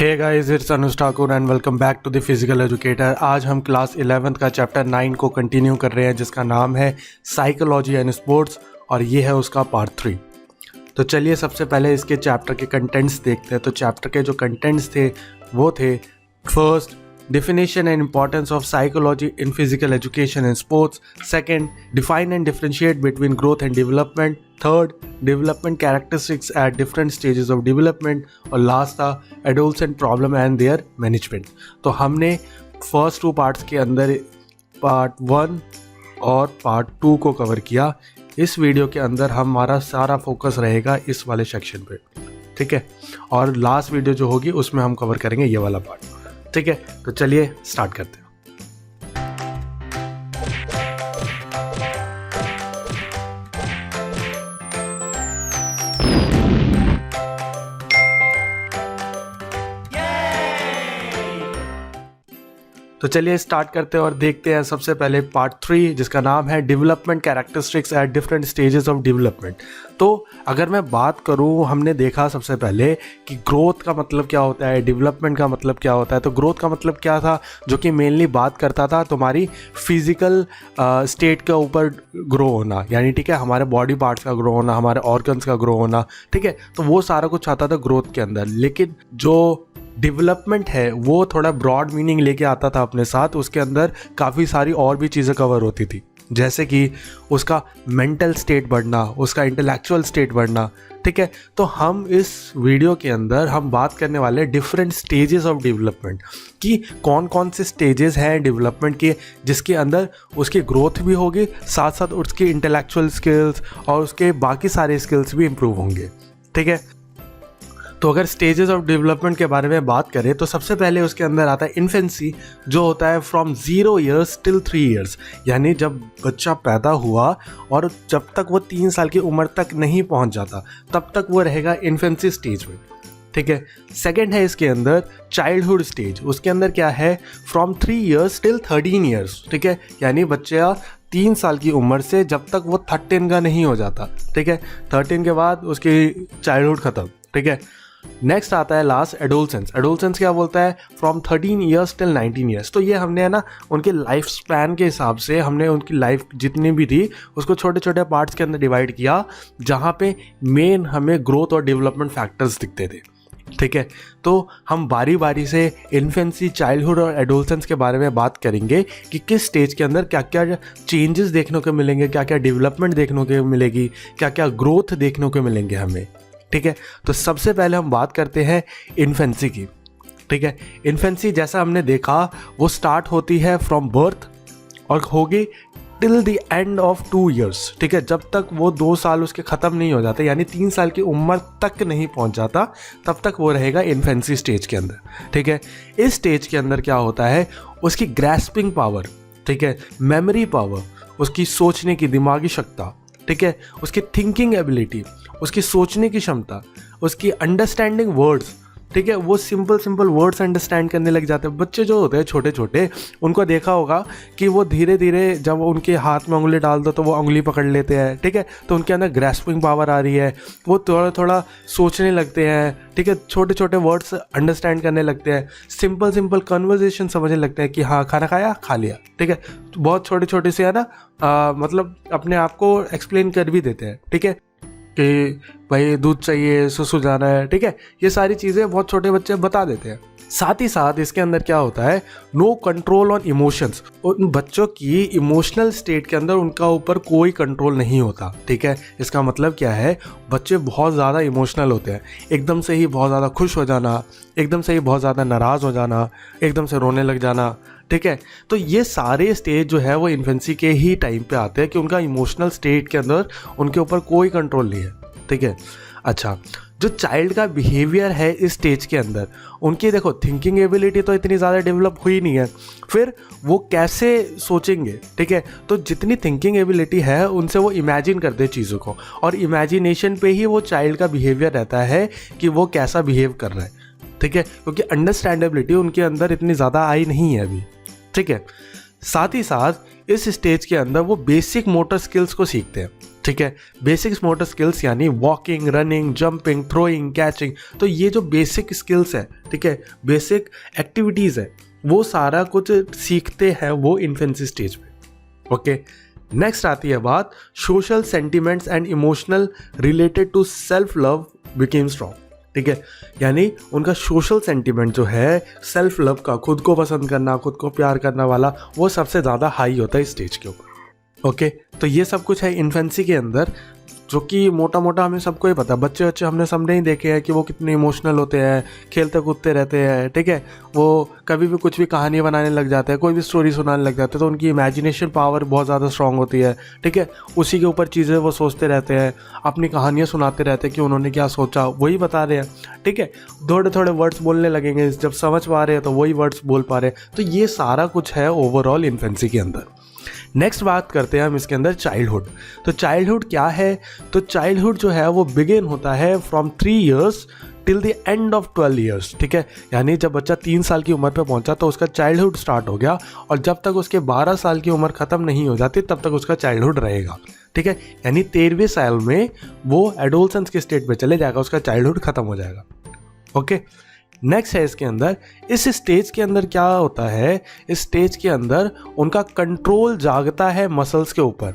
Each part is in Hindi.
Hey guys, it's Anuj Thakur and welcome back to the physical educator. आज हम क्लास 11th का चैप्टर 9 को कंटिन्यू कर रहे हैं, जिसका नाम है साइकोलॉजी एंड स्पोर्ट्स, और ये है उसका पार्ट 3। तो चलिए सबसे पहले इसके चैप्टर के कंटेंट्स देखते हैं। तो चैप्टर के जो कंटेंट्स थे वो थे, first, definition and importance of psychology in physical education and sports. Second, define and differentiate between growth and development. Third, development characteristics at different stages of development. और last था adolescent problem and their management. तो हमने फर्स्ट 2 पार्ट्स के अंदर पार्ट 1 और पार्ट 2 को कवर किया। इस वीडियो के अंदर हमारा सारा फोकस रहेगा इस वाले सेक्शन पे, ठीक है। और लास्ट वीडियो जो होगी उसमें हम कवर करेंगे ये वाला पार्ट, ठीक है। तो चलिए स्टार्ट करते हैं। तो चलिए स्टार्ट करते हैं और देखते हैं सबसे पहले पार्ट 3, जिसका नाम है development characteristics at different stages of development. तो अगर मैं बात करूं, हमने देखा सबसे पहले कि ग्रोथ का मतलब क्या होता है, डेवलपमेंट का मतलब क्या होता है। तो ग्रोथ का मतलब क्या था, जो कि मेनली बात करता था तुम्हारी फिजिकल स्टेट के ऊपर ग्रो होना, यानी ठीक है, हमारे बॉडी पार्ट्स का ग्रो होना, हमारे ऑर्गन्स का ग्रो होना, ठीक है। तो वो सारा कुछ आता था ग्रोथ के अंदर। लेकिन जो डेवलपमेंट है वो थोड़ा ब्रॉड मीनिंग लेके आता था अपने साथ। उसके अंदर काफ़ी सारी और भी चीज़ें कवर होती थी, जैसे कि उसका मेंटल स्टेट बढ़ना, उसका इंटेलेक्चुअल स्टेट बढ़ना, ठीक है। तो हम इस वीडियो के अंदर हम बात करने वाले डिफरेंट स्टेजेस ऑफ डेवलपमेंट कि कौन कौन से स्टेजेस हैं डेवलपमेंट के, जिसके अंदर उसकी ग्रोथ भी होगी, साथ साथ उसकी इंटेलेक्चुअल स्किल्स और उसके बाकी सारे स्किल्स भी इम्प्रूव होंगे, ठीक है। तो अगर स्टेजेस ऑफ डेवलपमेंट के बारे में बात करें तो सबसे पहले उसके अंदर आता है इन्फेंसी, जो होता है फ्रॉम 0 years till 3 years, यानी जब बच्चा पैदा हुआ और जब तक वो 3 साल की उम्र तक नहीं पहुंच जाता तब तक वो रहेगा इन्फेंसी स्टेज में, ठीक है। सेकेंड है इसके अंदर चाइल्डहुड स्टेज। उसके अंदर क्या है, फ्रॉम 3 years till 13 years, ठीक है, यानी बच्चा 3 साल की उम्र से जब तक वो 13 का नहीं हो जाता, ठीक है। 13 के बाद उसकी चाइल्डहुड ख़त्म, ठीक है। नेक्स्ट आता है लास्ट एडोलसेंस। एडोलसेंस क्या बोलता है, फ्रॉम 13 years till 19 years। तो ये हमने है ना उनके लाइफ स्पैन के हिसाब से हमने उनकी लाइफ जितनी भी थी उसको छोटे छोटे पार्ट्स के अंदर डिवाइड किया, जहाँ पे मेन हमें ग्रोथ और डेवलपमेंट फैक्टर्स दिखते थे, ठीक है। तो हम बारी बारी से इन्फेंसी, चाइल्डहुड और एडोलसेंस के बारे में बात करेंगे कि किस स्टेज के अंदर क्या क्या चेंजेस देखने को मिलेंगे, क्या क्या डेवलपमेंट देखने को मिलेगी, क्या क्या ग्रोथ देखने को मिलेंगे हमें, ठीक है। तो सबसे पहले हम बात करते हैं इन्फेंसी की, ठीक है। इन्फेंसी जैसा हमने देखा वो स्टार्ट होती है फ्रॉम बर्थ और होगी till the end of 2 years, ठीक है। जब तक वो 2 साल उसके ख़त्म नहीं हो जाते, यानी 3 साल की उम्र तक नहीं पहुंच जाता, तब तक वो रहेगा इन्फेंसी स्टेज के अंदर, ठीक है। इस स्टेज के अंदर क्या होता है, उसकी ग्रैस्पिंग पावर, ठीक है, मेमोरी पावर, उसकी सोचने की दिमागी क्षमता, ठीक है, उसकी थिंकिंग एबिलिटी, उसकी सोचने की क्षमता, उसकी अंडरस्टैंडिंग वर्ड्स, ठीक है, वो सिंपल वर्ड्स अंडरस्टैंड करने लग जाते हैं। बच्चे जो होते हैं छोटे छोटे, उनको देखा होगा कि वो धीरे धीरे जब उनके हाथ में उंगली डाल दो तो वो उंगली पकड़ लेते हैं, ठीक है। तो उनके अंदर ग्रैस्पिंग पावर आ रही है, वो थोड़ा थोड़ा सोचने लगते हैं, ठीक है, छोटे छोटे वर्ड्स अंडरस्टैंड करने लगते हैं, सिंपल कन्वर्जेशन समझने लगते हैं कि हाँ खाना खाया, खा लिया, ठीक है। तो बहुत छोटे छोटे से है ना, मतलब अपने आप को एक्सप्लेन कर भी देते हैं, ठीक है, कि भाई दूध चाहिए, सुसु जाना है, ठीक है। ये सारी चीज़ें बहुत छोटे बच्चे बता देते हैं। साथ ही साथ इसके अंदर क्या होता है, नो कंट्रोल ऑन इमोशंस। उन बच्चों की इमोशनल स्टेट के अंदर उनका ऊपर कोई कंट्रोल नहीं होता, ठीक है। इसका मतलब क्या है, बच्चे बहुत ज़्यादा इमोशनल होते हैं, एकदम से ही बहुत ज़्यादा खुश हो जाना, एकदम से ही बहुत ज़्यादा नाराज़ हो जाना, एकदम से रोने लग जाना, ठीक है। तो ये सारे स्टेज जो है वो इन्फेंसी के ही टाइम पे आते हैं कि उनका इमोशनल स्टेट के अंदर उनके ऊपर कोई कंट्रोल नहीं है, ठीक है। अच्छा, जो चाइल्ड का बिहेवियर है इस स्टेज के अंदर, उनकी देखो थिंकिंग एबिलिटी तो इतनी ज़्यादा डेवलप हुई नहीं है, फिर वो कैसे सोचेंगे, ठीक है। तो जितनी थिंकिंग एबिलिटी है उनसे वो इमेजिन करते हैं चीज़ों को, और इमेजिनेशन पे ही वो चाइल्ड का बिहेवियर रहता है कि वो कैसा बिहेव कर रहा है, ठीक है, क्योंकि अंडरस्टैंडेबिलिटी उनके अंदर इतनी ज़्यादा आई नहीं है अभी, ठीक है। साथ ही साथ इस स्टेज के अंदर वो बेसिक मोटर स्किल्स को सीखते हैं, ठीक है। बेसिक मोटर स्किल्स यानी walking, running, jumping, throwing, catching, तो ये जो बेसिक स्किल्स है, ठीक है, बेसिक एक्टिविटीज़ है, वो सारा कुछ सीखते हैं वो इन्फेंसी स्टेज में, ओके। नेक्स्ट आती है बात social sentiments and emotional related to self love became strong, ठीक है। यानी उनका सोशल सेंटिमेंट जो है सेल्फ लव का, खुद को पसंद करना, खुद को प्यार करना वाला, वो सबसे ज़्यादा हाई होता है स्टेज के ऊपर, ओके। तो ये सब कुछ है इन्फेंसी के अंदर, जो कि मोटा मोटा हमें सबको ही पता है। बच्चे हमने सबने ही देखे हैं कि वो कितने इमोशनल होते हैं, खेलते कूदते रहते हैं, ठीक है। वो कभी भी कुछ भी कहानी बनाने लग जाते हैं, कोई भी स्टोरी सुनाने लग जाते हैं, तो उनकी इमेजिनेशन पावर बहुत ज़्यादा स्ट्रांग होती है, ठीक है। उसी के ऊपर चीज़ें वो सोचते रहते हैं, अपनी कहानियाँ सुनाते रहते हैं कि उन्होंने क्या सोचा, वही बता रहे हैं, ठीक है। थोड़े थोड़े वर्ड्स बोलने लगेंगे, जब समझ पा रहे हैं तो वही वर्ड्स बोल पा रहे हैं। तो ये सारा कुछ है ओवरऑल इन्फेंसी के अंदर। नेक्स्ट बात करते हैं हम इसके अंदर चाइल्डहुड। तो चाइल्डहुड क्या है? तो चाइल्डहुड जो है वो बिगिन होता है from 3 years till the end of 12 years, ठीक है। यानी जब बच्चा 3 साल की उम्र पे पहुंचा तो उसका चाइल्डहुड स्टार्ट हो गया, और जब तक उसके 12 साल की उम्र ख़त्म नहीं हो जाती तब तक उसका चाइल्डहुड रहेगा, ठीक है। यानी 13वें साल में वो एडोलसेंस के स्टेट पे चले जाएगा, उसका चाइल्डहुड ख़त्म हो जाएगा, ओके। नेक्स्ट है इसके अंदर, इस स्टेज के अंदर क्या होता है, इस स्टेज के अंदर उनका कंट्रोल जागता है मसल्स के ऊपर,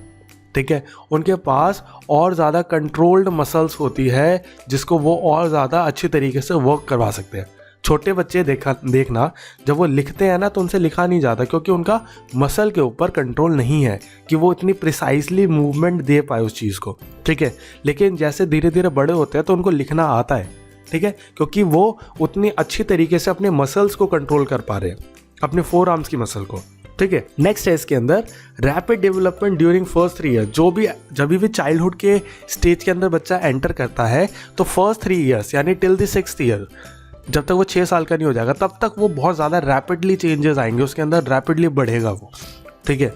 ठीक है। उनके पास और ज़्यादा कंट्रोल्ड मसल्स होती है जिसको वो और ज़्यादा अच्छी तरीके से वर्क करवा सकते हैं। छोटे बच्चे देखना जब वो लिखते हैं ना तो उनसे लिखा नहीं जाता, क्योंकि उनका मसल के ऊपर कंट्रोल नहीं है कि वो इतनी प्रिसाइसली मूवमेंट दे पाए उस चीज़ को, ठीक है। लेकिन जैसे धीरे धीरे बड़े होते हैं तो उनको लिखना आता है, ठीक है, क्योंकि वो उतनी अच्छी तरीके से अपने मसल्स को कंट्रोल कर पा रहे हैं, अपने 4 आर्म्स की मसल को, ठीक है। नेक्स्ट है इसके अंदर rapid development during first 3 years। जब भी चाइल्डहुड के स्टेज के अंदर बच्चा एंटर करता है तो फर्स्ट 3 years यानी टिल द 6th year, जब तक वो 6 साल का नहीं हो जाएगा तब तक वो बहुत ज़्यादा रैपिडली चेंजेस आएंगे उसके अंदर, रैपिडली बढ़ेगा वो, ठीक है।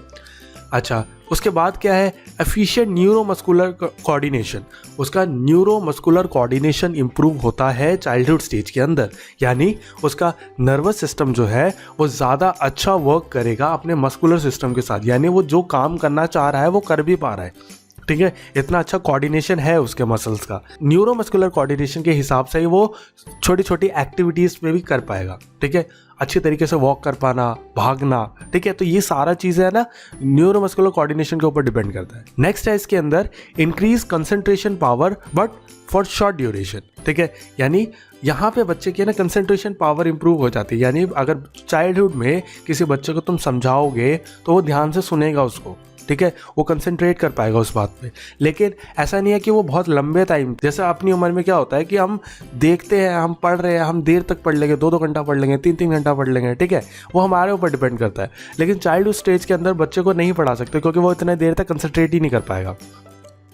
अच्छा, उसके बाद क्या है, एफिशिएंट न्यूरोमस्कुलर कोऑर्डिनेशन। उसका न्यूरोमस्कुलर कोऑर्डिनेशन इंप्रूव होता है चाइल्डहुड स्टेज के अंदर, यानी उसका नर्वस सिस्टम जो है वो ज़्यादा अच्छा वर्क करेगा अपने मस्कुलर सिस्टम के साथ, यानी वो जो काम करना चाह रहा है वो कर भी पा रहा है, ठीक है। इतना अच्छा कोऑर्डिनेशन है उसके मसल्स का। न्यूरोमस्कुलर कोऑर्डिनेशन के हिसाब से ही वो छोटी छोटी एक्टिविटीज़ में भी कर पाएगा, ठीक है। अच्छी तरीके से वॉक कर पाना, भागना, ठीक है। तो ये सारा चीज़ें है ना न्यूरोमस्कुलर कोऑर्डिनेशन के ऊपर डिपेंड करता है। नेक्स्ट है इसके अंदर increase concentration power but for short duration, ठीक है। यानी यहाँ पे बच्चे की ना कंसंट्रेशन पावर इंप्रूव हो जाती है, यानी अगर चाइल्डहुड में किसी बच्चे को तुम समझाओगे तो वो ध्यान से सुनेगा उसको, ठीक है, वो कंसंट्रेट कर पाएगा उस बात पे। लेकिन ऐसा नहीं है कि वो बहुत लंबे टाइम, जैसे अपनी उम्र में क्या होता है कि हम देखते हैं, हम पढ़ रहे हैं, हम देर तक पढ़ लेंगे, 2-2 घंटा पढ़ लेंगे, 3-3 घंटा पढ़ लेंगे, ठीक है, वो हमारे ऊपर डिपेंड करता है। लेकिन चाइल्डहुड स्टेज के अंदर बच्चे को नहीं पढ़ा सकते क्योंकि वो इतने देर तक कंसंट्रेट ही नहीं कर पाएगा,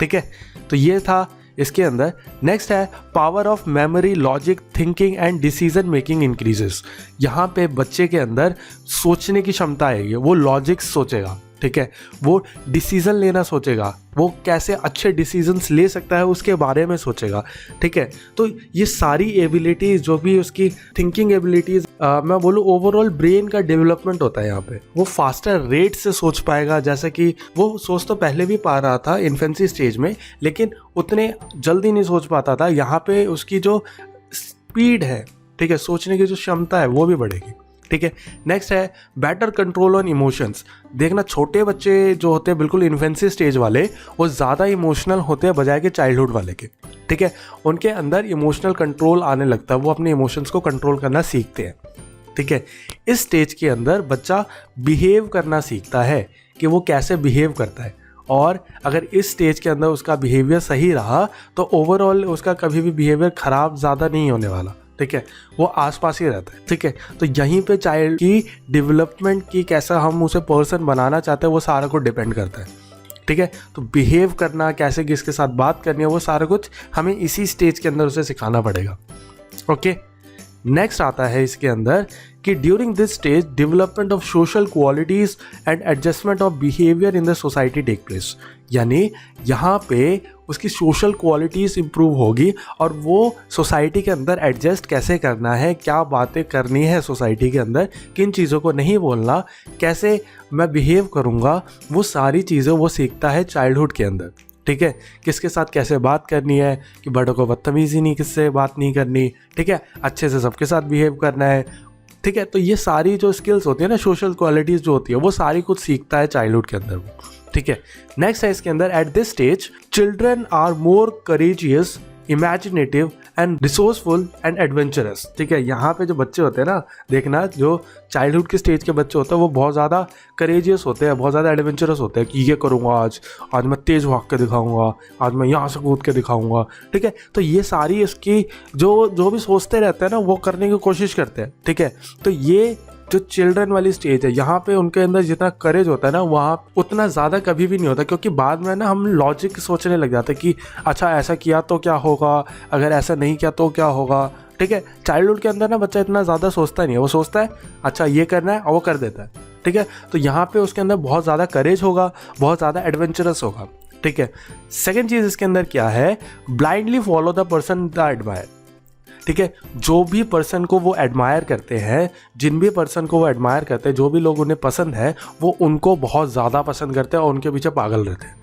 ठीक है। तो ये था इसके अंदर। नेक्स्ट है power of memory, logic, thinking and decision making increases. यहाँ पे बच्चे के अंदर सोचने की क्षमता आएगी, वो लॉजिक सोचेगा, ठीक है, वो डिसीजन लेना सोचेगा, वो कैसे अच्छे डिसीजंस ले सकता है उसके बारे में सोचेगा, ठीक है। तो ये सारी एबिलिटीज़ जो भी उसकी थिंकिंग एबिलिटीज़, मैं बोलूँ ओवरऑल ब्रेन का डेवलपमेंट होता है यहाँ पे। वो फास्टर रेट से सोच पाएगा, जैसे कि वो सोच तो पहले भी पा रहा था इन्फेंसी स्टेज में, लेकिन उतने जल्दी नहीं सोच पाता था। यहाँ पे उसकी जो स्पीड है, ठीक है, सोचने की जो क्षमता है वो भी बढ़ेगी, ठीक है। नेक्स्ट है बेटर कंट्रोल ऑन इमोशंस। देखना छोटे बच्चे जो होते हैं बिल्कुल इन्फेंसी स्टेज वाले, वो ज़्यादा इमोशनल होते हैं बजाय के चाइल्डहुड वाले के, ठीक है। उनके अंदर इमोशनल कंट्रोल आने लगता है, वो अपने इमोशंस को कंट्रोल करना सीखते हैं, ठीक है। इस स्टेज के अंदर बच्चा बिहेव करना सीखता है कि वो कैसे बिहेव करता है, और अगर इस स्टेज के अंदर उसका बिहेवियर सही रहा तो ओवरऑल उसका कभी भी बिहेवियर ख़राब ज़्यादा नहीं होने वाला, ठीक है, वो आसपास ही रहता है, ठीक है। तो यहीं पे चाइल्ड की डेवलपमेंट की कैसा हम उसे पर्सन बनाना चाहते हैं वो सारा कुछ डिपेंड करता है, ठीक है। तो बिहेव करना, कैसे किसके साथ बात करनी है, वो सारा कुछ हमें इसी स्टेज के अंदर उसे सिखाना पड़ेगा, ओके। नेक्स्ट आता है इसके अंदर कि during this stage development of social qualities and adjustment of behaviour in the society take place, यानी यहाँ पे उसकी सोशल क्वालिटीज़ इम्प्रूव होगी और वो सोसाइटी के अंदर एडजस्ट कैसे करना है, क्या बातें करनी है सोसाइटी के अंदर, किन चीज़ों को नहीं बोलना, कैसे मैं बिहेव करूँगा, वो सारी चीज़ें वो सीखता है चाइल्डहुड के अंदर। ठीक है, किसके साथ कैसे बात करनी है, कि बड़ों को बदतमीजी नहीं, किससे बात नहीं करनी, ठीक है, अच्छे से सबके साथ बिहेव करना है। ठीक है, तो ये सारी जो स्किल्स होती है ना, सोशल क्वालिटीज़ जो होती है, वो सारी कुछ सीखता है चाइल्डहुड के अंदर वो। ठीक है, नेक्स्ट है इसके अंदर, at this stage children are more courageous, imaginative and resourceful and adventurous. ठीक है, यहाँ पे जो बच्चे होते हैं ना, देखना जो चाइल्डहुड के स्टेज के बच्चे होते हैं वो बहुत ज़्यादा करेजियस होते हैं, बहुत ज़्यादा एडवेंचरस होते हैं कि ये करूँगा आज मैं तेज़ भाग के दिखाऊंगा, आज मैं यहाँ से कूद के दिखाऊंगा। ठीक है, तो ये सारी इसकी जो भी सोचते रहते हैं ना, वो करने की कोशिश करते हैं। ठीक है, तो ये जो चिल्ड्रन वाली स्टेज है, यहाँ पे उनके अंदर जितना करेज होता है ना, वहाँ उतना ज़्यादा कभी भी नहीं होता, क्योंकि बाद में ना हम लॉजिक सोचने लग जाते हैं कि अच्छा ऐसा किया तो क्या होगा, अगर ऐसा नहीं किया तो क्या होगा। ठीक है, चाइल्डहुड के अंदर ना बच्चा इतना ज़्यादा सोचता नहीं है, वो सोचता है अच्छा ये करना है और वो कर देता है। ठीक है, तो यहाँ पे उसके अंदर बहुत ज़्यादा करेज होगा, बहुत ज़्यादा एडवेंचरस होगा। ठीक है, सेकेंड चीज़ इसके अंदर क्या है, blindly follow the person the admire. ठीक है, जो भी पर्सन को वो एडमायर करते हैं, जिन भी पर्सन को वो एडमायर करते हैं, जो भी लोग उन्हें पसंद है, वो उनको बहुत ज़्यादा पसंद करते हैं और उनके पीछे पागल रहते हैं।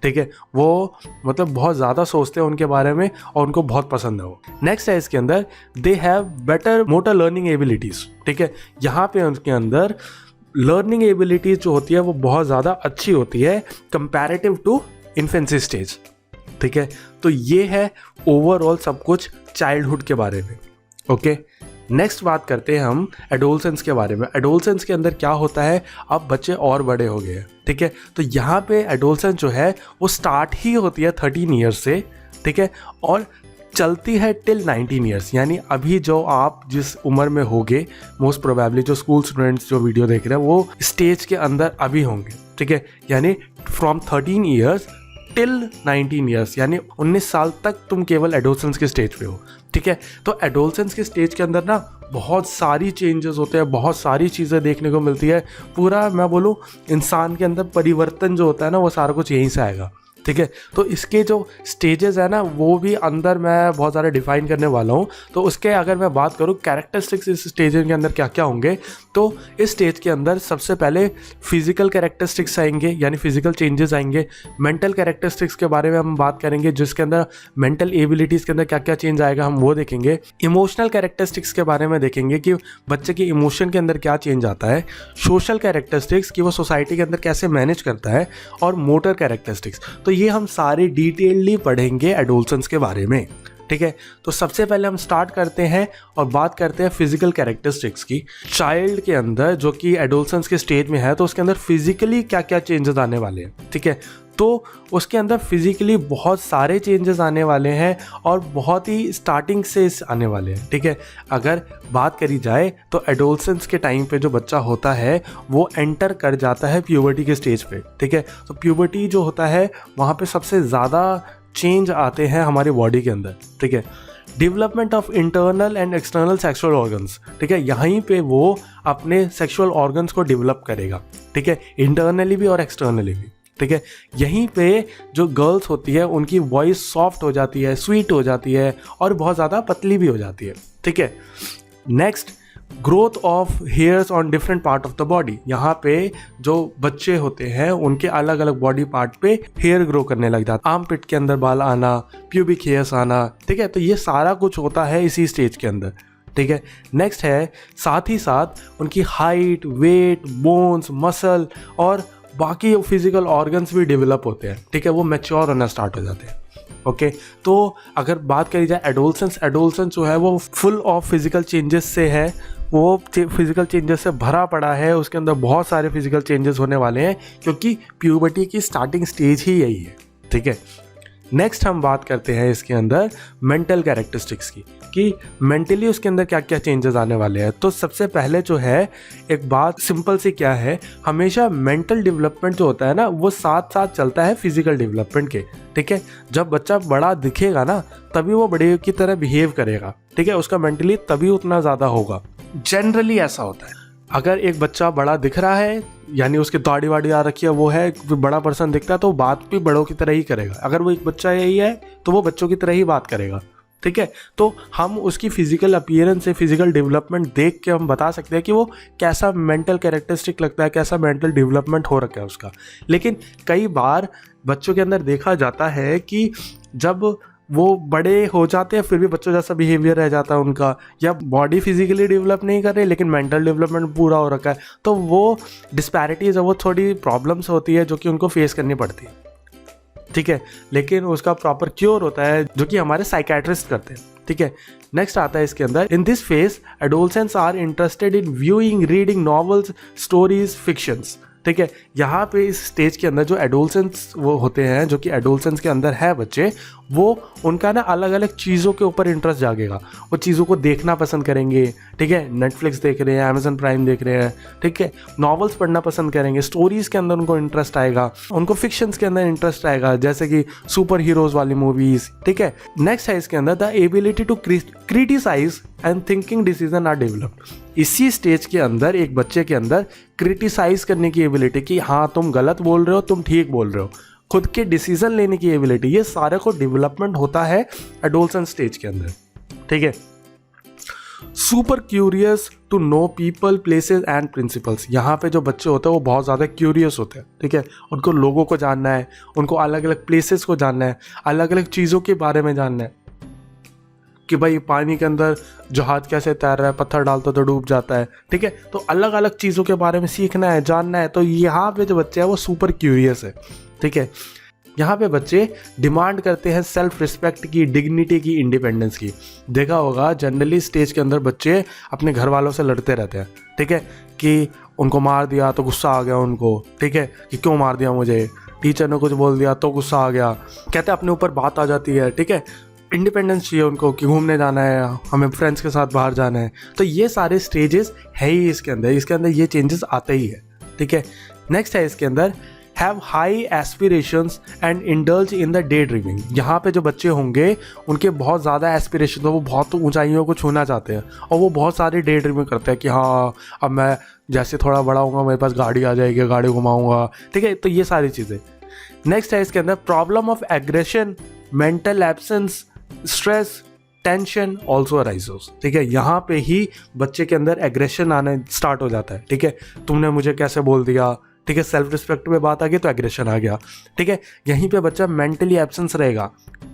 ठीक है, वो मतलब बहुत ज़्यादा सोचते हैं उनके बारे में और उनको बहुत पसंद है वो। नेक्स्ट है इसके अंदर, they have better motor learning abilities. ठीक है, यहाँ पे उनके अंदर लर्निंग एबिलिटीज़ जो होती है वो बहुत ज़्यादा अच्छी होती है कंपैरेटिव टू इन्फेंसी स्टेज। ठीक है, तो ये है ओवरऑल सब कुछ चाइल्डहुड के बारे में। ओके, नेक्स्ट बात करते हैं हम एडोलसेंस के बारे में। एडोलसेंस के अंदर क्या होता है, अब बच्चे और बड़े हो गए हैं। ठीक है, तो यहाँ पे एडोलसेंस जो है वो स्टार्ट ही होती है 13 ईयर्स से। ठीक है, और चलती है टिल 19 ईयर्स, यानी अभी जो आप जिस उम्र में होगे, मोस्ट प्रोबेबली जो स्कूल स्टूडेंट्स जो वीडियो देख रहे हैं वो स्टेज के अंदर अभी होंगे। ठीक है, यानी फ्रॉम 13 ईयर्स टिल 19 ईयर्स, यानी 19 साल तक तुम केवल एडोलसेंस के स्टेज पे हो। ठीक है, तो एडोलसेंस के स्टेज के अंदर ना बहुत सारी चेंजेस होते हैं, बहुत सारी चीज़ें देखने को मिलती है। पूरा मैं बोलूँ इंसान के अंदर परिवर्तन जो होता है ना, वो सारा कुछ यहीं से आएगा। ठीक है, तो इसके जो स्टेजेस है ना, वो भी अंदर मैं बहुत ज़्यादा डिफाइन करने वाला हूँ। तो उसके अगर मैं बात करूँ कैरेक्टरिस्टिक्स इस स्टेज के अंदर क्या क्या होंगे, तो इस स्टेज के अंदर सबसे पहले फिजिकल कैरेक्टरिस्टिक्स आएंगे, यानी फिजिकल चेंजेस आएंगे। मेंटल कैरेक्टरिस्टिक्स के बारे में हम बात करेंगे, जिसके अंदर मेंटल एबिलिटीज़ के अंदर क्या क्या चेंज आएगा हम वो देखेंगे। इमोशनल कैरेक्टरिस्टिक्स के बारे में देखेंगे कि बच्चे के इमोशन के अंदर क्या चेंज आता है। सोशल कैरेक्टरिस्टिक्स कि वो सोसाइटी के अंदर कैसे मैनेज करता है, और मोटर कैरेक्टरिस्टिक्स। तो ये हम सारे डिटेलली पढ़ेंगे एडोलसेंस के बारे में। ठीक है, तो सबसे पहले हम स्टार्ट करते हैं और बात करते हैं फिजिकल कैरेक्टरिस्टिक्स की। चाइल्ड के अंदर जो कि एडोलसेंस के स्टेज में है, तो उसके अंदर फिजिकली क्या क्या चेंजेस आने वाले हैं। ठीक है, तो उसके अंदर फिजिकली बहुत सारे चेंजेस आने वाले हैं और बहुत ही स्टार्टिंग से आने वाले हैं। ठीक है, अगर बात करी जाए तो एडोलसेंस के टाइम पे जो बच्चा होता है वो एंटर कर जाता है प्यूबर्टी के स्टेज पे। ठीक है, तो प्यूबर्टी जो होता है वहाँ पे सबसे ज़्यादा चेंज आते हैं हमारी बॉडी के अंदर। ठीक है, development of internal and external sexual organs. ठीक है, यहीं पे वो अपने सेक्सुअल ऑर्गन्स को डेवलप करेगा। ठीक है, इंटरनली भी और एक्सटर्नली भी। ठीक है, यहीं पे जो गर्ल्स होती है उनकी वॉइस सॉफ्ट हो जाती है, स्वीट हो जाती है और बहुत ज़्यादा पतली भी हो जाती है। ठीक है, next growth of hairs on different part of the body. यहाँ पे जो बच्चे होते हैं उनके अलग अलग बॉडी पार्ट पे हेयर ग्रो करने लग जाता है, आर्म पिट के अंदर बाल आना, प्यूबिक हेयर्स आना। ठीक है, तो ये सारा कुछ होता है इसी स्टेज के अंदर। ठीक है, नेक्स्ट है साथ ही साथ उनकी हाइट, वेट, बोन्स, मसल और बाकी फिजिकल ऑर्गन्स भी डेवलप होते हैं। ठीक है, वो मैच्योर होना स्टार्ट हो जाते हैं। ओके, तो अगर बात करी जाए एडोलसेंस जो है वो फुल ऑफ फिजिकल चेंजेस से है, वो फिजिकल चेंजेस से भरा पड़ा है। उसके अंदर बहुत सारे फिजिकल चेंजेस होने वाले हैं क्योंकि प्यूबर्टी की स्टार्टिंग स्टेज ही यही है। ठीक है, नेक्स्ट हम बात करते हैं इसके अंदर मेंटल कैरेक्टरिस्टिक्स की, कि मेंटली उसके अंदर क्या क्या चेंजेस आने वाले हैं। तो सबसे पहले जो है एक बात सिंपल सी क्या है, हमेशा मेंटल डेवलपमेंट जो होता है ना वो साथ साथ चलता है फिजिकल डेवलपमेंट के। ठीक है, जब बच्चा बड़ा दिखेगा ना तभी वो बड़े की तरह बिहेव करेगा। ठीक है, उसका मेंटली तभी उतना ज़्यादा होगा, जनरली ऐसा होता है। अगर एक बच्चा बड़ा दिख रहा है यानी उसकी दाढ़ी वाड़ी आ रखी है, वो है बड़ा पर्सन दिखता है, तो बात भी बड़ों की तरह ही करेगा। अगर वो एक बच्चा यही है तो वो बच्चों की तरह ही बात करेगा। ठीक है, तो हम उसकी फिजिकल अपीयरेंस से फिजिकल डेवलपमेंट देख के हम बता सकते हैं कि वो कैसा मेंटल कैरेक्टरिस्टिक लगता है, कैसा मेंटल डेवलपमेंट हो रखा है उसका। लेकिन कई बार बच्चों के अंदर देखा जाता है कि जब वो बड़े हो जाते हैं फिर भी बच्चों जैसा बिहेवियर रह जाता है उनका, या बॉडी फिजिकली डेवलप नहीं कर रहे लेकिन मेंटल डेवलपमेंट पूरा हो रखा है, तो वो डिस्पैरिटीज है, वो थोड़ी प्रॉब्लम्स होती है जो कि उनको फेस करनी पड़ती है। ठीक है, लेकिन उसका प्रॉपर क्योर होता है जो कि हमारे साइकेट्रिस्ट करते हैं। ठीक है, नेक्स्ट आता है इसके अंदर, in this phase adolescents are interested in viewing, reading novels, stories, fictions. ठीक है, यहाँ पे इस स्टेज के अंदर जो एडोलसेंस वो होते हैं, जो कि एडोलसेंस के अंदर है बच्चे, वो उनका ना अलग अलग चीज़ों के ऊपर इंटरेस्ट जागेगा। वो चीज़ों को देखना पसंद करेंगे। ठीक है, नेटफ्लिक्स देख रहे हैं, अमेजन प्राइम देख रहे हैं। ठीक है, नॉवेल्स पढ़ना पसंद करेंगे, स्टोरीज़ के अंदर उनको इंटरेस्ट आएगा, उनको फिक्शंस के अंदर इंटरेस्ट आएगा, जैसे कि सुपर हीरोज़ वाली मूवीज़। ठीक है, नेक्स्ट है इसके अंदर the ability to criticise and thinking decision are developed. इसी स्टेज के अंदर एक बच्चे के अंदर क्रिटिसाइज करने की एबिलिटी, कि हाँ तुम गलत बोल रहे हो, तुम ठीक बोल रहे हो, खुद के डिसीजन लेने की एबिलिटी, ये सारे को डेवलपमेंट होता है एडोलसेंट स्टेज के अंदर। ठीक है, super curious to know people, places and principles. यहाँ पे जो बच्चे होते हैं वो बहुत ज़्यादा क्यूरियस होते हैं। ठीक है, उनको लोगों को जानना है, उनको अलग अलग प्लेसेस को जानना है, अलग अलग चीज़ों के बारे में जानना है, कि भाई पानी के अंदर जहाज कैसे तैर रहा है, पत्थर डालता तो डूब जाता है। ठीक है, तो अलग अलग चीज़ों के बारे में सीखना है, जानना है। तो यहाँ पे जो बच्चे हैं वो सुपर क्यूरियस है। ठीक है, यहाँ पे बच्चे डिमांड करते हैं सेल्फ रिस्पेक्ट की, डिग्निटी की, इंडिपेंडेंस की। देखा होगा जनरली स्टेज के अंदर बच्चे अपने घर वालों से लड़ते रहते हैं। ठीक है, कि उनको मार दिया तो गुस्सा आ गया उनको। ठीक है, कि क्यों मार दिया मुझे, टीचर ने कुछ बोल दिया तो गुस्सा आ गया, कहते हैं अपने ऊपर बात आ जाती है। ठीक है, इंडिपेंडेंस चाहिए उनको कि घूमने जाना है, हमें फ्रेंड्स के साथ बाहर जाना है। तो ये सारे स्टेजेस है ही इसके अंदर ये चेंजेस आते ही है। ठीक है, नेक्स्ट है इसके अंदर have high aspirations and indulge in the day dreaming. यहाँ पे जो बच्चे होंगे उनके बहुत ज़्यादा एस्पिरेशन, वो बहुत ऊंचाइयों को छूना चाहते हैं और वो बहुत सारे डे ड्रीमिंग करते हैं कि हाँ अब मैं जैसे थोड़ा बड़ा होऊंगा मेरे पास गाड़ी आ जाएगी, गाड़ी घुमाऊंगा। ठीक है, तो ये सारी चीज़ें। नेक्स्ट है इसके अंदर problem of aggression, mental absence, stress, tension also arises. ठीक है, यहाँ पे ही बच्चे के अंदर एग्रेशन आने स्टार्ट हो जाता है। ठीक है, तुमने मुझे कैसे बोल दिया। ठीक है, सेल्फ रिस्पेक्ट पे बात आ गई तो एग्रेशन आ गया। ठीक है, यहीं पे बच्चा मेंटली एब्सेंस रहेगा,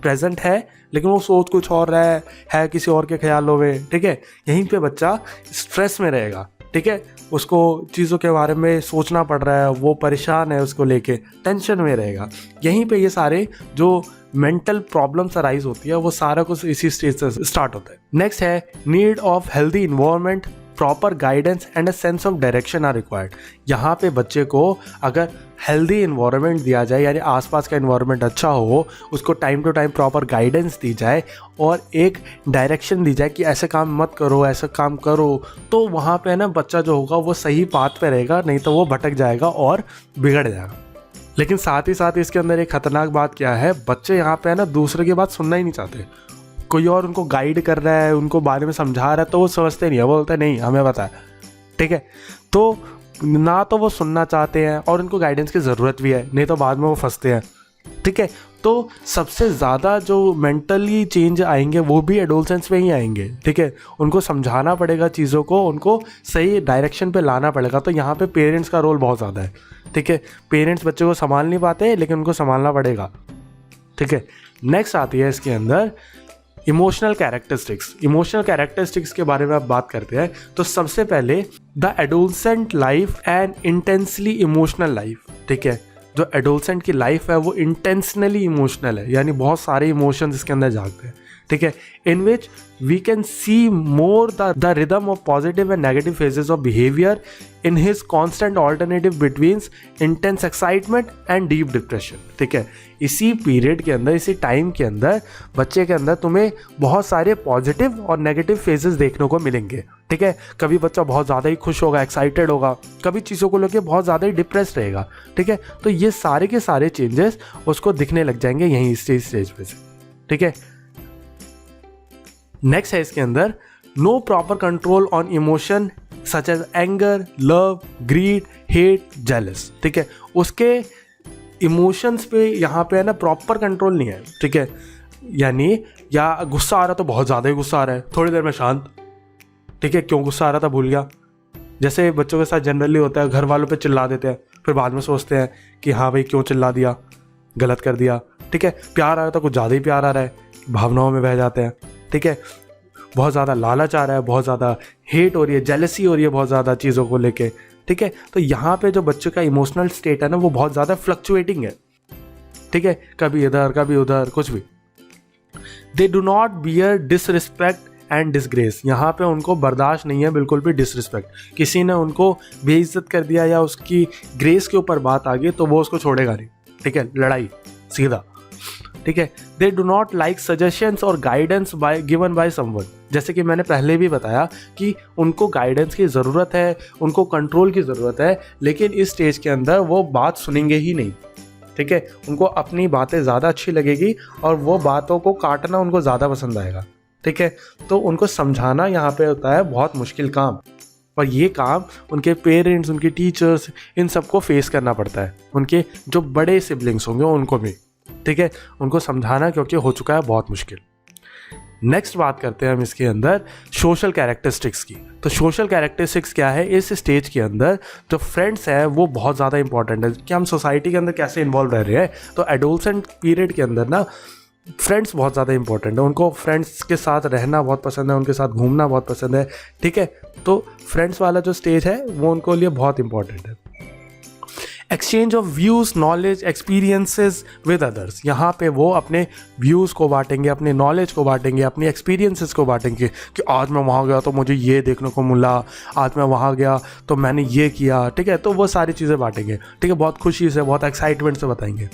प्रेजेंट है लेकिन वो सोच कुछ और रहा है किसी और के ख्यालों में। ठीक है, यहीं पे बच्चा स्ट्रेस में रहेगा। ठीक है, उसको चीज़ों के बारे में सोचना पड़ रहा है, वो परेशान है, उसको लेके टेंशन में रहेगा। यहीं पे ये सारे जो मेंटल प्रॉब्लम्स अराइज होती है वो सारा कुछ इसी स्टेज से स्टार्ट होता है। नेक्स्ट है need of healthy environment, proper guidance and a sense of direction are required. यहाँ पे बच्चे को अगर हेल्दी इन्वायरमेंट दिया जाए यानी आसपास का इन्वायरमेंट अच्छा हो, उसको time to time proper guidance दी जाए और एक डायरेक्शन दी जाए कि ऐसे काम मत करो, ऐसा काम करो, तो वहाँ पे ना बच्चा जो होगा वो सही पाथ पे रहेगा, नहीं तो वो भटक जाएगा और बिगड़ जाएगा। लेकिन साथ ही साथ इसके अंदर एक खतरनाक बात क्या है, बच्चे यहाँ पे है ना दूसरे की बात सुनना ही नहीं चाहते। कोई और उनको गाइड कर रहा है, उनको बारे में समझा रहा है तो वो समझते नहीं है, वो बोलते हैं नहीं हमें पता है। ठीक है, तो ना तो वो सुनना चाहते हैं और उनको गाइडेंस की ज़रूरत भी है, नहीं तो बाद में वो फंसते हैं। ठीक है, तो सबसे ज़्यादा जो मेंटली चेंज आएंगे वो भी एडोलसेंस में ही आएंगे। ठीक है, उनको समझाना पड़ेगा चीज़ों को, उनको सही डायरेक्शन पे लाना पड़ेगा। तो यहाँ पे पेरेंट्स का रोल बहुत ज़्यादा है। ठीक है, पेरेंट्स बच्चे को संभाल नहीं पाते लेकिन उनको संभालना पड़ेगा। ठीक है, नेक्स्ट आती है इसके अंदर इमोशनल कैरेक्टरिस्टिक्स। इमोशनल कैरेक्टरिस्टिक्स के बारे में आप बात करते हैं तो सबसे पहले the adolescent life and intensely emotional life. ठीक है, जो एडोलसेंट की लाइफ है वो इंटेंशनली इमोशनल है, यानी बहुत सारे इमोशंस इसके अंदर जागते हैं। ठीक है, in which we can see more the rhythm of positive and negative phases of behaviour in his constant alternative between intense excitement and deep depression. ठीक है, इसी पीरियड के अंदर, इसी टाइम के अंदर बच्चे के अंदर तुम्हें बहुत सारे पॉजिटिव और नेगेटिव फेजेस देखने को मिलेंगे। ठीक है, कभी बच्चा बहुत ज़्यादा ही खुश होगा, एक्साइटेड होगा, कभी चीज़ों को लेकर बहुत ज़्यादा ही डिप्रेस रहेगा। ठीक है, तो ये सारे के सारे चेंजेस उसको दिखने लग जाएंगे यहीं स्टेज पे से। ठीक है, नेक्स्ट है इसके अंदर no proper control on emotion such as anger, love, greed, hate, jealous. ठीक है, उसके इमोशंस पे यहाँ पे है ना प्रॉपर कंट्रोल नहीं है। ठीक है, यानी या गुस्सा आ रहा तो बहुत ज़्यादा ही गुस्सा आ रहा है, थोड़ी देर में शांत। ठीक है, क्यों गुस्सा आ रहा था भूल गया। जैसे बच्चों के साथ जनरली होता है, घर वालों पे चिल्ला देते हैं, फिर बाद में सोचते हैं कि हाँ भाई क्यों चिल्ला दिया, गलत कर दिया। ठीक है, प्यार आ रहा था, कुछ ज़्यादा ही प्यार आ रहा है, भावनाओं में बह जाते हैं। ठीक है, बहुत ज़्यादा लालच आ रहा है, बहुत ज़्यादा हेट हो रही है, जेलसी हो रही है बहुत ज़्यादा चीज़ों को लेके। ठीक है, तो यहाँ पे जो बच्चों का इमोशनल स्टेट है ना वो बहुत ज़्यादा फ्लक्चुएटिंग है। ठीक है, कभी इधर कभी उधर, कुछ भी। दे do not bear disrespect and disgrace. यहाँ पे उनको बर्दाश्त नहीं है बिल्कुल भी डिसरिस्पेक्ट। किसी ने उनको बेइज्जत कर दिया या उसकी ग्रेस के ऊपर बात आ गई तो वो उसको छोड़ेगा नहीं। ठीक है, लड़ाई सीधा। ठीक है, they do not like suggestions और guidance by given by someone. जैसे कि मैंने पहले भी बताया कि उनको गाइडेंस की ज़रूरत है, उनको कंट्रोल की ज़रूरत है, लेकिन इस स्टेज के अंदर वो बात सुनेंगे ही नहीं। ठीक है, उनको अपनी बातें ज़्यादा अच्छी लगेगी और वो बातों को काटना उनको ज़्यादा पसंद आएगा। ठीक है, तो उनको समझाना यहाँ पे होता है बहुत मुश्किल काम, और ये काम उनके पेरेंट्स, उनके टीचर्स, इन सबको फेस करना पड़ता है। उनके जो बड़े सिबलिंग्स होंगे उनको भी। ठीक है, उनको समझाना क्योंकि हो चुका है बहुत मुश्किल। नेक्स्ट बात करते हैं हम इसके अंदर सोशल कैरेक्टरिस्टिक्स की। तो सोशल कैरेक्टरिस्टिक्स क्या है इस स्टेज के अंदर? जो फ्रेंड्स है वो बहुत ज़्यादा इंपॉर्टेंट है कि हम सोसाइटी के अंदर कैसे इन्वॉल्व रह रहे हैं। तो एडोलसेंट पीरियड के अंदर ना फ्रेंड्स बहुत ज़्यादा इंपॉर्टेंट है। उनको फ्रेंड्स के साथ रहना बहुत पसंद है, उनके साथ घूमना बहुत पसंद है। ठीक है, तो फ्रेंड्स वाला जो स्टेज है वो उनको लिए बहुत इंपॉर्टेंट है। Exchange of views, knowledge, experiences with others. यहाँ पे वो अपने व्यूज़ को बांटेंगे, अपने नॉलेज को बांटेंगे, अपनी एक्सपीरियंसेस को बांटेंगे कि आज मैं वहाँ गया तो मुझे ये देखने को मिला, आज मैं वहाँ गया तो मैंने ये किया। ठीक है, तो वो सारी चीज़ें बांटेंगे। ठीक है, बहुत खुशी से, बहुत एक्साइटमेंट से बताएंगे।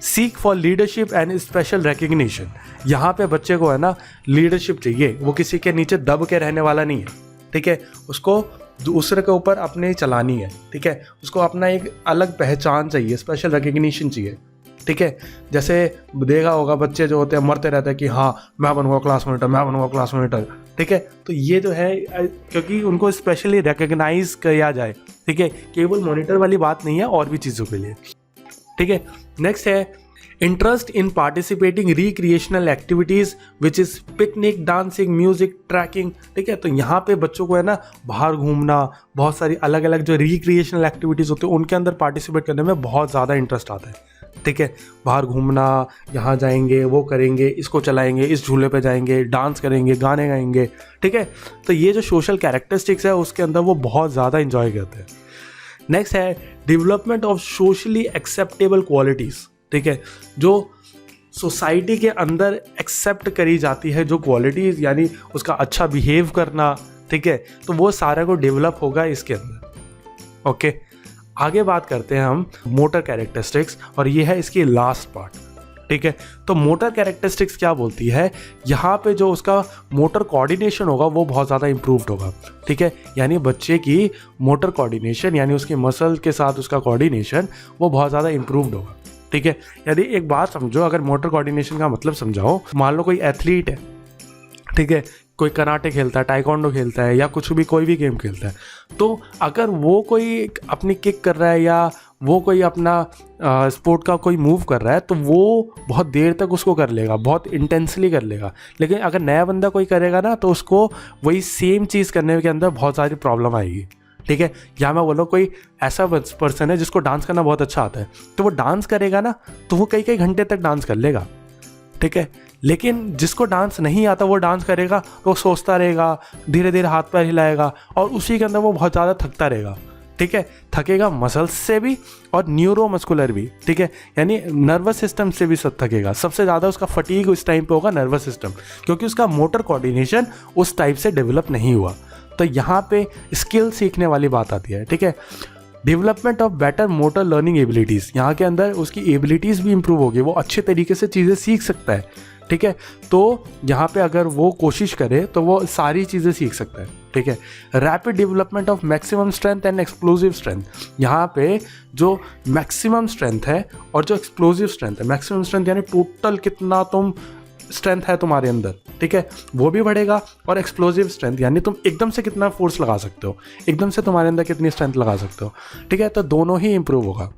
Seek for leadership and special recognition. यहाँ पे बच्चे को है ना लीडरशिप चाहिए, वो किसी के नीचे दब के रहने वाला नहीं है। ठीक है, उसको दूसरे के ऊपर अपने चलानी है। ठीक है, उसको अपना एक अलग पहचान चाहिए, स्पेशल रिकग्निशन चाहिए। ठीक है, जैसे देखा होगा बच्चे जो होते हैं मरते रहते हैं कि हाँ मैं बनूंगा क्लास मॉनिटर, मैं बनूंगा क्लास मॉनिटर। ठीक है, तो ये जो है क्योंकि उनको स्पेशली रिकग्नाइज किया जाए। ठीक है, केवल मॉनिटर वाली बात नहीं है, और भी चीज़ों के लिए। ठीक है, नेक्स्ट है interest in participating recreational activities which is picnic, dancing, music, trekking. ठीक है, तो यहाँ पे बच्चों को है ना बाहर घूमना, बहुत सारी अलग अलग जो रिक्रिएशनल एक्टिविटीज़ होती है उनके अंदर पार्टिसिपेट करने में बहुत ज़्यादा इंटरेस्ट आता है। ठीक है, बाहर घूमना, यहाँ जाएंगे, वो करेंगे, इसको चलाएंगे, इस झूले पे जाएंगे, डांस करेंगे, गाने गाएंगे। ठीक है, तो ये जो सोशल कैरेक्टरिस्टिक्स है उसके अंदर वो बहुत ज़्यादा इंजॉय करते हैं। नेक्स्ट है development of socially acceptable qualities. ठीक है, जो सोसाइटी के अंदर एक्सेप्ट करी जाती है जो क्वालिटीज़, यानी उसका अच्छा बिहेव करना। ठीक है, तो वो सारा को डेवलप होगा इसके अंदर। ओके, आगे बात करते हैं हम मोटर कैरेक्टरिस्टिक्स, और ये है इसकी लास्ट पार्ट। ठीक है, तो मोटर कैरेक्टरिस्टिक्स क्या बोलती है? यहाँ पे जो उसका मोटर कोऑर्डिनेशन होगा वो बहुत ज़्यादा इम्प्रूव्ड होगा। ठीक है, यानी बच्चे की मोटर कोऑर्डिनेशन, यानी उसके मसल के साथ उसका कोऑर्डिनेशन वो बहुत ज़्यादा इम्प्रूव्ड होगा। ठीक है, यदि एक बात समझो, अगर मोटर कोऑर्डिनेशन का मतलब समझाओ, मान लो कोई एथलीट है। ठीक है, कोई कराटे खेलता है, टाइकोंडो खेलता है, या कुछ भी कोई भी गेम खेलता है, तो अगर वो कोई अपनी किक कर रहा है या वो कोई अपना स्पोर्ट का कोई मूव कर रहा है तो वो बहुत देर तक उसको कर लेगा, बहुत इंटेंसली कर लेगा। लेकिन अगर नया बंदा कोई करेगा ना तो उसको वही सेम चीज़ करने के अंदर बहुत सारी प्रॉब्लम आएगी। ठीक है, या मैं बोलो कोई ऐसा पर्सन है जिसको डांस करना बहुत अच्छा आता है, तो वो डांस करेगा ना तो वो कई कई घंटे तक डांस कर लेगा। ठीक है, लेकिन जिसको डांस नहीं आता वो डांस करेगा तो सोचता रहेगा, धीरे धीरे हाथ पैर हिलाएगा और उसी के अंदर वो बहुत ज़्यादा थकता रहेगा। ठीक है, थकेगा मसल्स से भी और न्यूरोमस्कुलर भी, ठीक है, यानी नर्वस सिस्टम से भी सब थकेगा। सबसे ज़्यादा उसका फटीग उस टाइम पे होगा नर्वस सिस्टम, क्योंकि उसका मोटर कोऑर्डिनेशन उस टाइप से डेवलप नहीं हुआ। तो यहाँ पे स्किल सीखने वाली बात आती है, ठीक है। Development of better motor learning abilities, यहाँ के अंदर उसकी एबिलिटीज़ भी इंप्रूव होगी, वो अच्छे तरीके से चीज़ें सीख सकता है, ठीक है। तो यहाँ पे अगर वो कोशिश करे तो वो सारी चीज़ें सीख सकता है, ठीक है। Rapid development of maximum strength and explosive strength, यहाँ पे जो मैक्सिमम स्ट्रेंथ है और जो एक्सप्लोजिव स्ट्रेंथ है, मैक्सिमम स्ट्रेंथ यानी टोटल कितना तुम स्ट्रेंथ है तुम्हारे अंदर, ठीक है, वो भी बढ़ेगा। और एक्सप्लोजिव स्ट्रेंथ यानी तुम एकदम से कितना फोर्स लगा सकते हो, एकदम से तुम्हारे अंदर कितनी स्ट्रेंथ लगा सकते हो, ठीक है। तो दोनों ही इंप्रूव होगा।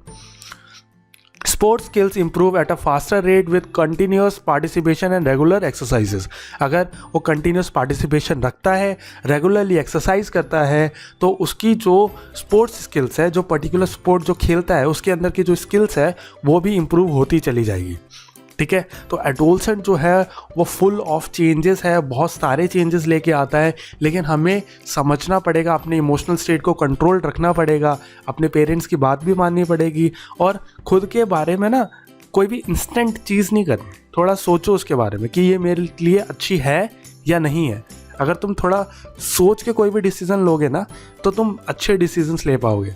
Sports skills improve at a faster rate with continuous participation and regular exercises, अगर वो कंटिन्यूस पार्टिसिपेशन रखता है, रेगुलरली एक्सरसाइज करता है, तो उसकी जो स्पोर्ट्स स्किल्स है, जो पर्टिकुलर स्पोर्ट जो खेलता है उसके अंदर की जो स्किल्स है वो भी इंप्रूव होती चली जाएगी, ठीक है। तो एडोलसेंट जो है वो फुल ऑफ चेंजेस है, बहुत सारे चेंजेस लेके आता है, लेकिन हमें समझना पड़ेगा, अपने इमोशनल स्टेट को कंट्रोल रखना पड़ेगा, अपने पेरेंट्स की बात भी माननी पड़ेगी, और खुद के बारे में ना कोई भी इंस्टेंट चीज़ नहीं करनी, थोड़ा सोचो उसके बारे में कि ये मेरे लिए अच्छी है या नहीं है। अगर तुम थोड़ा सोच के कोई भी डिसीज़न लोगे ना तो तुम अच्छे डिसीजंस ले पाओगे।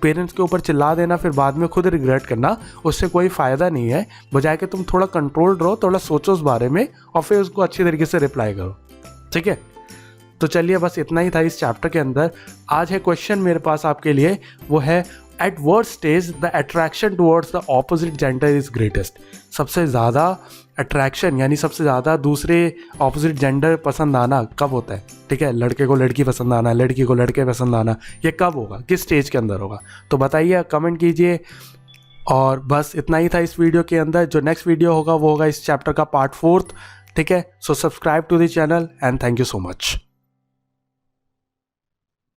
पेरेंट्स के ऊपर चिल्ला देना फिर बाद में खुद रिग्रेट करना, उससे कोई फ़ायदा नहीं है। बजाय कि तुम थोड़ा कंट्रोल रहो, थोड़ा सोचो उस बारे में और फिर उसको अच्छी तरीके से रिप्लाई करो, ठीक है। तो चलिए बस इतना ही था इस चैप्टर के अंदर। आज है क्वेश्चन मेरे पास आपके लिए, वो है at what stage the attraction towards the opposite gender is greatest. सबसे ज़्यादा अट्रैक्शन यानी सबसे ज़्यादा दूसरे ऑपोजिट जेंडर पसंद आना कब होता है, ठीक है। लड़के को लड़की पसंद आना, लड़की को लड़के पसंद आना, ये कब होगा, किस स्टेज के अंदर होगा, तो बताइए, कमेंट कीजिए। और बस इतना ही था इस वीडियो के अंदर। जो नेक्स्ट वीडियो होगा वो होगा इस चैप्टर का पार्ट 4, ठीक है। So subscribe to the channel and thank you so much.